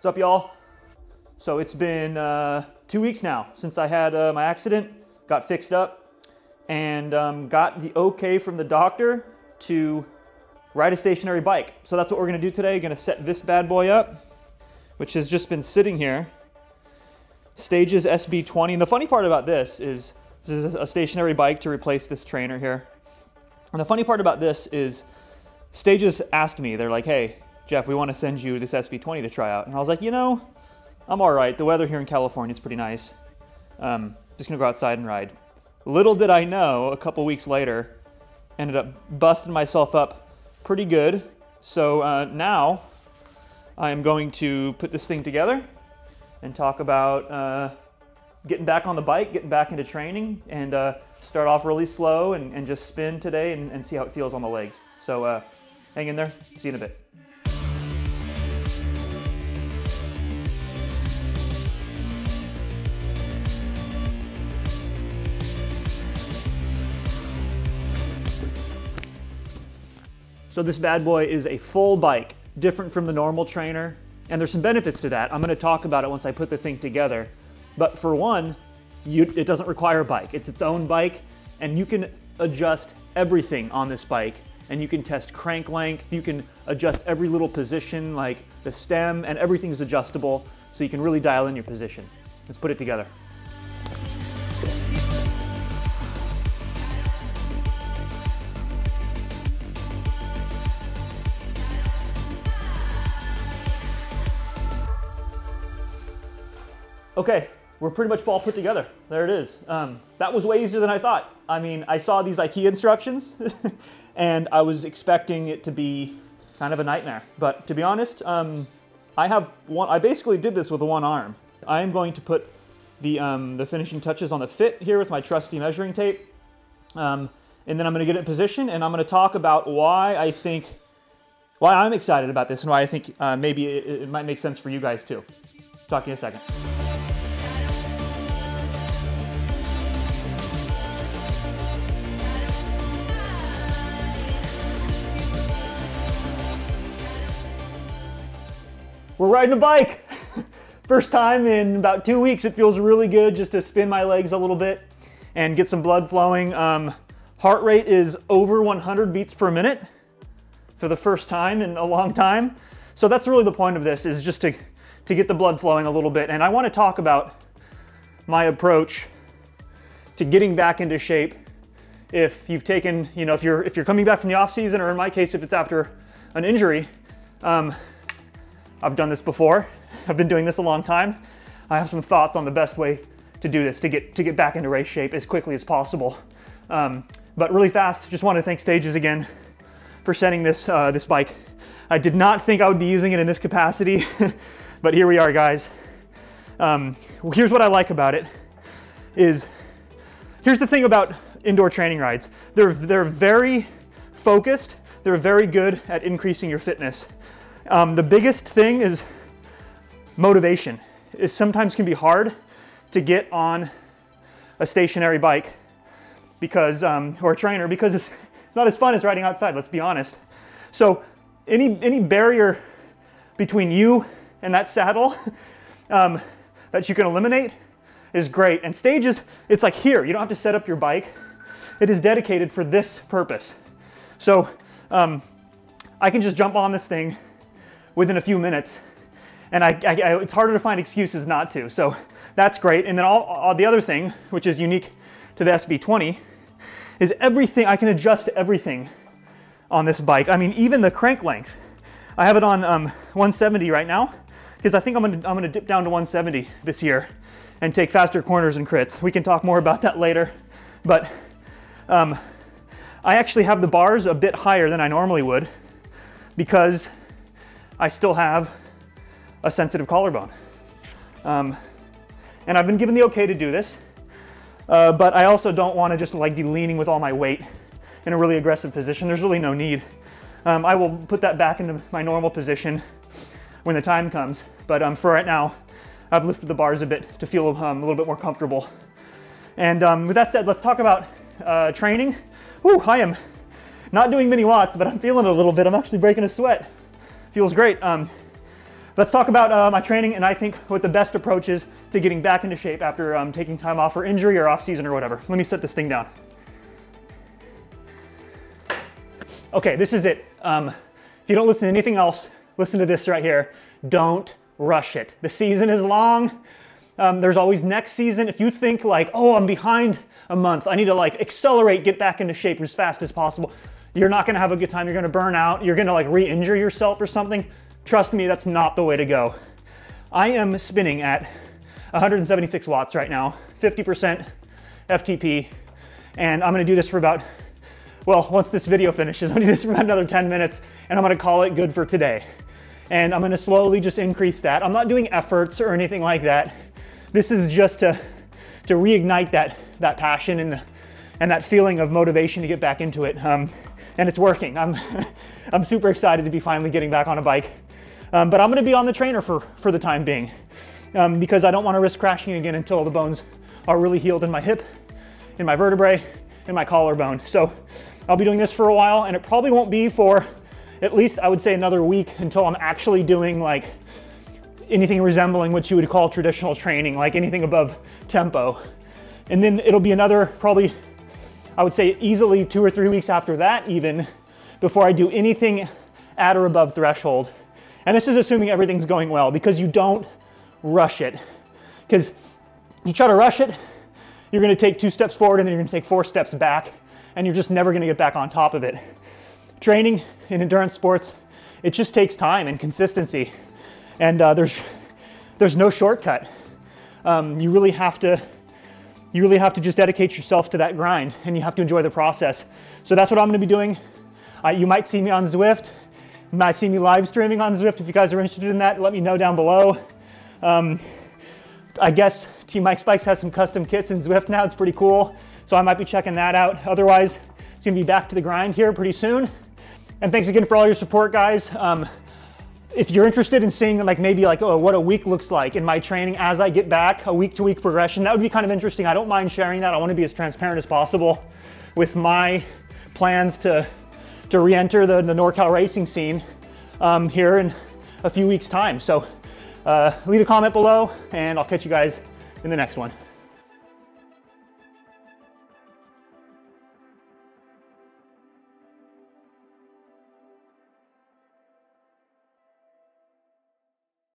What's up, y'all? So it's been 2 weeks now since I had my accident, got fixed up, and got the okay from the doctor to ride a stationary bike. So that's what we're gonna do today. Gonna set this bad boy up, which has just been sitting here. Stages SB20. And the funny part about this is a stationary bike to replace this trainer here. And the funny part about this is Stages asked me, they're like, hey, Jeff, we want to send you this SB20 to try out. And I was like, you know, I'm all right. The weather here in California is pretty nice. Just gonna go outside and ride. Little did I know, a couple weeks later, ended up busting myself up pretty good. So now I am going to put this thing together and talk about getting back on the bike, getting back into training, and start off really slow and just spin today and see how it feels on the legs. So hang in there, see you in a bit. So this bad boy is a full bike, different from the normal trainer, and there's some benefits to that. I'm going to talk about it once I put the thing together. But for one, it doesn't require a bike. It's its own bike, and you can adjust everything on this bike, and you can test crank length, you can adjust every little position like the stem, and everything's adjustable, so you can really dial in your position. Let's put it together. Okay, we're pretty much all put together. There it is. That was way easier than I thought. I mean, I saw these IKEA instructions and I was expecting it to be kind of a nightmare. But to be honest, I basically did this with one arm. I am going to put the finishing touches on the fit here with my trusty measuring tape. And then I'm gonna get it in position, and I'm gonna talk about why I'm excited about this and why I think maybe it might make sense for you guys too. Talk to you in a second. We're riding a bike. First time in about 2 weeks. It feels really good just to spin my legs a little bit and get some blood flowing. Heart rate is over 100 beats per minute for the first time in a long time. So that's really the point of this, is just to get the blood flowing a little bit. And I want to talk about my approach to getting back into shape if you've taken, you know, if you're coming back from the off season, or in my case, if it's after an injury. I've done this before. I've been doing this a long time. I have some thoughts on the best way to do this, to get back into race shape as quickly as possible. But really fast, just want to thank Stages again for sending this bike. I did not think I would be using it in this capacity, but here we are, guys. Here's what I like about it. Here's the thing about indoor training rides. They're very focused. They're very good at increasing your fitness. The biggest thing is motivation. It sometimes can be hard to get on a stationary bike because, or a trainer, because it's not as fun as riding outside, let's be honest. So any barrier between you and that saddle that you can eliminate is great. And Stages, it's like here, you don't have to set up your bike. It is dedicated for this purpose. So I can just jump on this thing within a few minutes, and it's harder to find excuses not to. So that's great. And then all the other thing, which is unique to the SB20, is everything. I can adjust everything on this bike. I mean, even the crank length. I have it on 170 right now, because I think I'm gonna dip down to 170 this year and take faster corners and crits. We can talk more about that later. But I actually have the bars a bit higher than I normally would, because I still have a sensitive collarbone. And I've been given the okay to do this, but I also don't want to just like be leaning with all my weight in a really aggressive position. There's really no need. I will put that back into my normal position when the time comes, but for right now, I've lifted the bars a bit to feel a little bit more comfortable. And with that said, let's talk about training. Whew, I am not doing many watts, but I'm feeling it a little bit. I'm actually breaking a sweat. Feels great. Let's talk about my training and I think what the best approach is to getting back into shape after taking time off for injury or off season or whatever. Let me set this thing down. Okay, this is it. If you don't listen to anything else, listen to this right here. Don't rush it. The season is long. There's always next season. If you think like, oh, I'm behind a month, I need to like accelerate, get back into shape as fast as possible, you're not gonna have a good time. You're gonna burn out. You're gonna like re-injure yourself or something. Trust me, that's not the way to go. I am spinning at 176 watts right now, 50% FTP, and I'm gonna do this for about, well, once this video finishes, I'm gonna do this for about another 10 minutes, and I'm gonna call it good for today. And I'm gonna slowly just increase that. I'm not doing efforts or anything like that. This is just to reignite that passion and that feeling of motivation to get back into it. And it's working. I'm super excited to be finally getting back on a bike. But I'm gonna be on the trainer for the time being because I don't wanna risk crashing again until the bones are really healed in my hip, in my vertebrae, in my collarbone. So I'll be doing this for a while, and it probably won't be for at least, I would say, another week until I'm actually doing like anything resembling what you would call traditional training, like anything above tempo. And then it'll be another probably, I would say easily 2 or 3 weeks after that even, before I do anything at or above threshold. And this is assuming everything's going well, because you don't rush it. Because you try to rush it, you're gonna take 2 steps forward and then you're gonna take 4 steps back, and you're just never gonna get back on top of it. Training in endurance sports, it just takes time and consistency. And there's no shortcut. You really have to just dedicate yourself to that grind, and you have to enjoy the process. So that's what I'm gonna be doing. You might see me on Zwift. You might see me live streaming on Zwift. If you guys are interested in that, let me know down below. I guess Team Mike's Bikes has some custom kits in Zwift now. It's pretty cool. So I might be checking that out. Otherwise, it's gonna be back to the grind here pretty soon. And thanks again for all your support, guys. If you're interested in seeing like maybe like what a week looks like in my training as I get back, a week-to-week progression, that would be kind of interesting. I don't mind sharing that. I want to be as transparent as possible with my plans to re-enter the NorCal racing scene here in a few weeks' time. So leave a comment below, and I'll catch you guys in the next one.